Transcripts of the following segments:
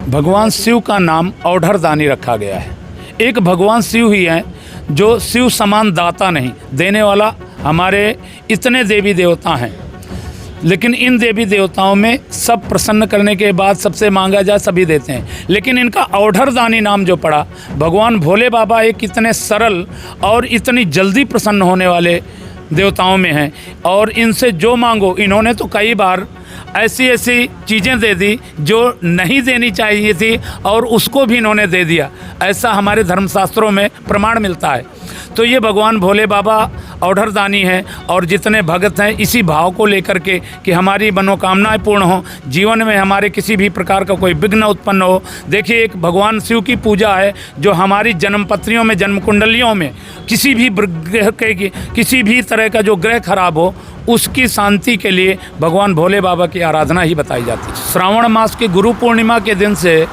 भगवान शिव का नाम औढ़रदानी रखा गया है। एक भगवान शिव ही हैं जो शिव समान दाता नहीं, देने वाला। हमारे इतने देवी देवता हैं, लेकिन इन देवी देवताओं में सब प्रसन्न करने के बाद सबसे मांगा जाए सभी देते हैं, लेकिन इनका औढ़रदानी नाम जो पड़ा, भगवान भोले बाबा एक इतने सरल और इतनी जल्दी प्रसन्न होने वाले देवताओं में हैं। और इनसे जो मांगो, इन्होंने तो कई बार ऐसी ऐसी चीज़ें दे दी जो नहीं देनी चाहिए थी और उसको भी इन्होंने दे दिया। ऐसा हमारे धर्मशास्त्रों में प्रमाण मिलता है। तो ये भगवान भोले बाबा औढ़रदानी हैं और जितने भगत हैं इसी भाव को लेकर के कि हमारी मनोकामनाएं पूर्ण हो, जीवन में हमारे किसी भी प्रकार का कोई विघ्न उत्पन्न हो। देखिए, एक भगवान शिव की पूजा है जो हमारी जन्मपत्रियों में, जन्म कुंडलियों में किसी भी ग्रह के, किसी भी तरह का जो ग्रह खराब हो, उसकी शांति के लिए भगवान भोले बाबा की आराधना ही बताई जाती है। श्रावण मास की गुरु पूर्णिमा के दिन से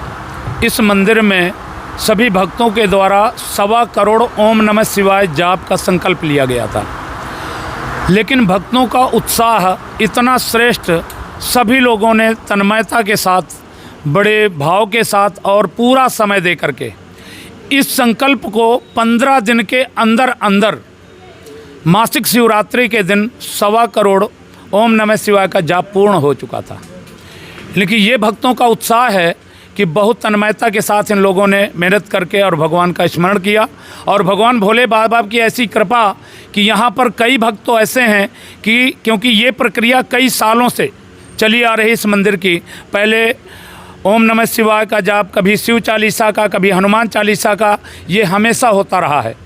इस मंदिर में सभी भक्तों के द्वारा 1.25 करोड़ ओम नमः शिवाय जाप का संकल्प लिया गया था। लेकिन भक्तों का उत्साह इतना श्रेष्ठ, सभी लोगों ने तन्मयता के साथ, बड़े भाव के साथ और पूरा समय दे करके इस संकल्प को 15 दिन के अंदर अंदर मासिक शिवरात्रि के दिन 1.25 करोड़ ओम नमः शिवाय का जाप पूर्ण हो चुका था। लेकिन ये भक्तों का उत्साह है कि बहुत तन्मयता के साथ इन लोगों ने मेहनत करके और भगवान का स्मरण किया। और भगवान भोले बाबा की ऐसी कृपा कि यहाँ पर कई भक्त तो ऐसे हैं कि क्योंकि ये प्रक्रिया कई सालों से चली आ रही इस मंदिर की, पहले ओम नमः शिवाय का जाप, कभी शिव चालीसा का, कभी हनुमान चालीसा का, ये हमेशा होता रहा है।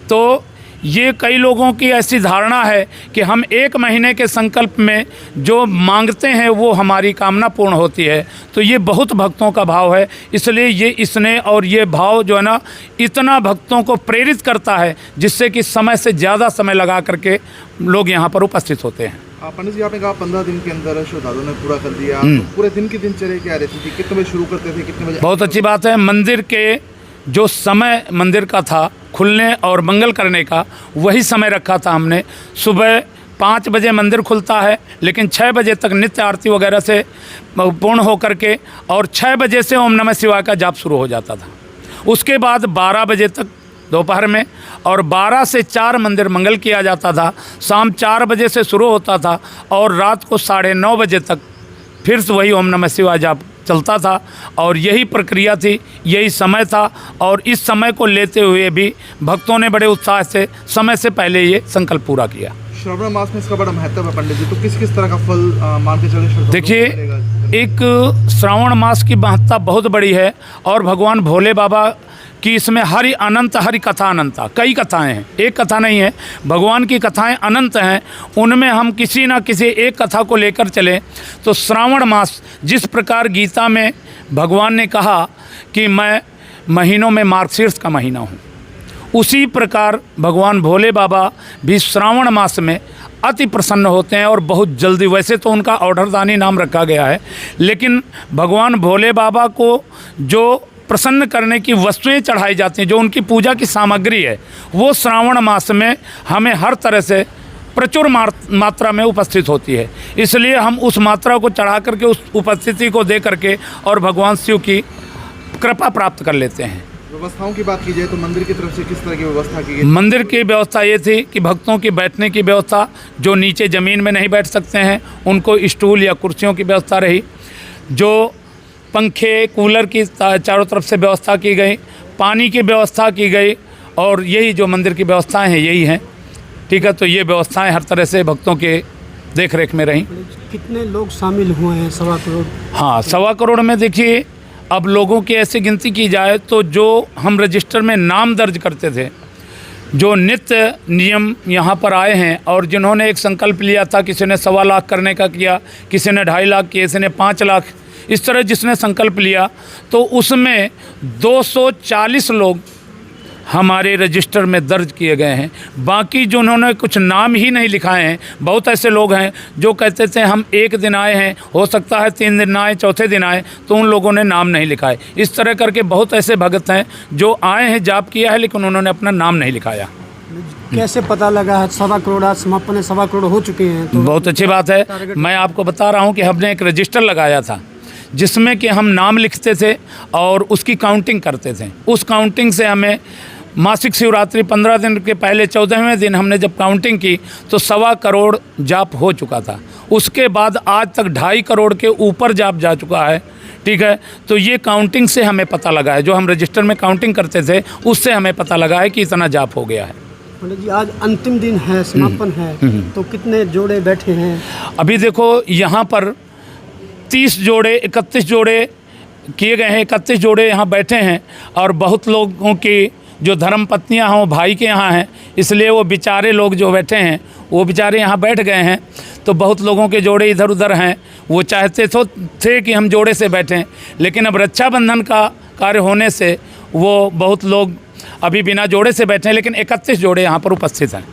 तो ये कई लोगों की ऐसी धारणा है कि हम 1 महीने के संकल्प में जो मांगते हैं वो हमारी कामना पूर्ण होती है। तो ये बहुत भक्तों का भाव है, इसलिए ये भाव जो है ना, इतना भक्तों को प्रेरित करता है, जिससे कि समय से ज़्यादा समय लगा करके लोग यहाँ पर उपस्थित होते हैं। पंडित जी, आपने कहा 15 दिन के अंदर श्रद्धालुओं ने पूरा कर दिया, तो पूरे दिन की दिनचर्या क्या रहती थी? कितने बजे शुरू करते थे, कितने बजे? बहुत अच्छी बात है। मंदिर के जो समय मंदिर का था खुलने और मंगल करने का, वही समय रखा था हमने। सुबह 5 बजे मंदिर खुलता है, लेकिन 6 बजे तक नित्य आरती वगैरह से पूर्ण होकर के और 6 बजे से ओम नमः शिवाय का जाप शुरू हो जाता था। उसके बाद 12 बजे तक दोपहर में और 12 से 4 मंदिर मंगल किया जाता था। शाम 4 बजे से शुरू होता था और रात को 9:30 बजे तक फिर से वही ओम नमः शिवाय जाप चलता था। और यही प्रक्रिया थी, यही समय था। और इस समय को लेते हुए भी भक्तों ने बड़े उत्साह से समय से पहले ये संकल्प पूरा किया। श्रावण मास में इसका बड़ा महत्व है पंडित जी, तो किस किस तरह का फल मान के चले? देखिए, एक श्रावण मास की महत्ता बहुत बड़ी है और भगवान भोले बाबा कि इसमें हरि अनंत, हरि कथा अनंता, कई कथाएं हैं, एक कथा नहीं है। भगवान की कथाएं अनंत हैं, उनमें हम किसी ना किसी एक कथा को लेकर चलें तो श्रावण मास, जिस प्रकार गीता में भगवान ने कहा कि मैं महीनों में मार्गशीर्ष का महीना हूँ, उसी प्रकार भगवान भोले बाबा भी श्रावण मास में अति प्रसन्न होते हैं और बहुत जल्दी। वैसे तो उनका औढ़रदानी नाम रखा गया है, लेकिन भगवान भोले बाबा को जो प्रसन्न करने की वस्तुएं चढ़ाई जाती हैं, जो उनकी पूजा की सामग्री है, वो श्रावण मास में हमें हर तरह से प्रचुर मात्रा में उपस्थित होती है। इसलिए हम उस मात्रा को चढ़ा करके, उस उपस्थिति को दे करके और भगवान शिव की कृपा प्राप्त कर लेते हैं। व्यवस्थाओं की बात की जाए तो मंदिर की तरफ से किस तरह की व्यवस्था की गई? मंदिर की व्यवस्था ये थी कि भक्तों की बैठने की व्यवस्था, जो नीचे ज़मीन में नहीं बैठ सकते हैं उनको स्टूल या कुर्सियों की व्यवस्था रही। जो पंखे, कूलर की चारों तरफ से व्यवस्था की गई, पानी की व्यवस्था की गई, और यही जो मंदिर की व्यवस्थाएं हैं यही हैं। ठीक है, तो ये व्यवस्थाएं हर तरह से भक्तों के देख रेख में रहीं। कितने लोग शामिल हुए हैं? 1.25 करोड़। हाँ, 1.25 करोड़ में देखिए, अब लोगों की ऐसी गिनती की जाए तो जो हम रजिस्टर में नाम दर्ज करते थे, जो नित्य नियम यहाँ पर आए हैं और जिन्होंने एक संकल्प लिया था, किसी ने 1.25 लाख करने का किया, किसी ने 2.5 लाख किया, किसी ने 5 लाख, इस तरह जिसने संकल्प लिया, तो उसमें 240 लोग हमारे रजिस्टर में दर्ज किए गए हैं। बाकी जो उन्होंने कुछ नाम ही नहीं लिखाए हैं, बहुत ऐसे लोग हैं जो कहते थे हम 1 दिन आए हैं, हो सकता है 3 दिन आए, चौथे दिन आए, तो उन लोगों ने नाम नहीं लिखाए। इस तरह करके बहुत ऐसे भगत हैं जो आए हैं, जाप किया है, लेकिन उन्होंने अपना नाम नहीं लिखाया। कैसे पता लगा है 1.25 करोड़ आज समापन है, 1.25 करोड़ हो चुके हैं? तो बहुत अच्छी बात है। मैं आपको बता रहा हूँ कि हमने एक रजिस्टर लगाया था जिसमें कि हम नाम लिखते थे और उसकी काउंटिंग करते थे। उस काउंटिंग से हमें मासिक शिवरात्रि 15 दिन के पहले 14वें दिन हमने जब काउंटिंग की तो 1.25 करोड़ जाप हो चुका था। उसके बाद आज तक 2.5 करोड़ के ऊपर जाप जा चुका है। ठीक है, तो ये काउंटिंग से हमें पता लगा है, जो हम रजिस्टर में काउंटिंग करते थे उससे हमें पता लगा है कि इतना जाप हो गया है। पंडित जी आज अंतिम दिन है, समापन है, तो कितने जोड़े बैठे हैं? अभी देखो यहाँ पर 30 जोड़े 31 जोड़े किए गए हैं, 31 जोड़े यहाँ बैठे हैं और बहुत लोगों की जो धर्म पत्नियाँ हैं वो भाई के यहाँ हैं, इसलिए वो बेचारे लोग जो बैठे हैं वो बेचारे यहाँ बैठ गए हैं। तो बहुत लोगों के जोड़े इधर उधर हैं, वो चाहते थे कि हम जोड़े से बैठें, लेकिन अब रक्षाबंधन का कार्य होने से वो बहुत लोग अभी बिना जोड़े से बैठे हैं, लेकिन 31 जोड़े यहाँ पर उपस्थित हैं।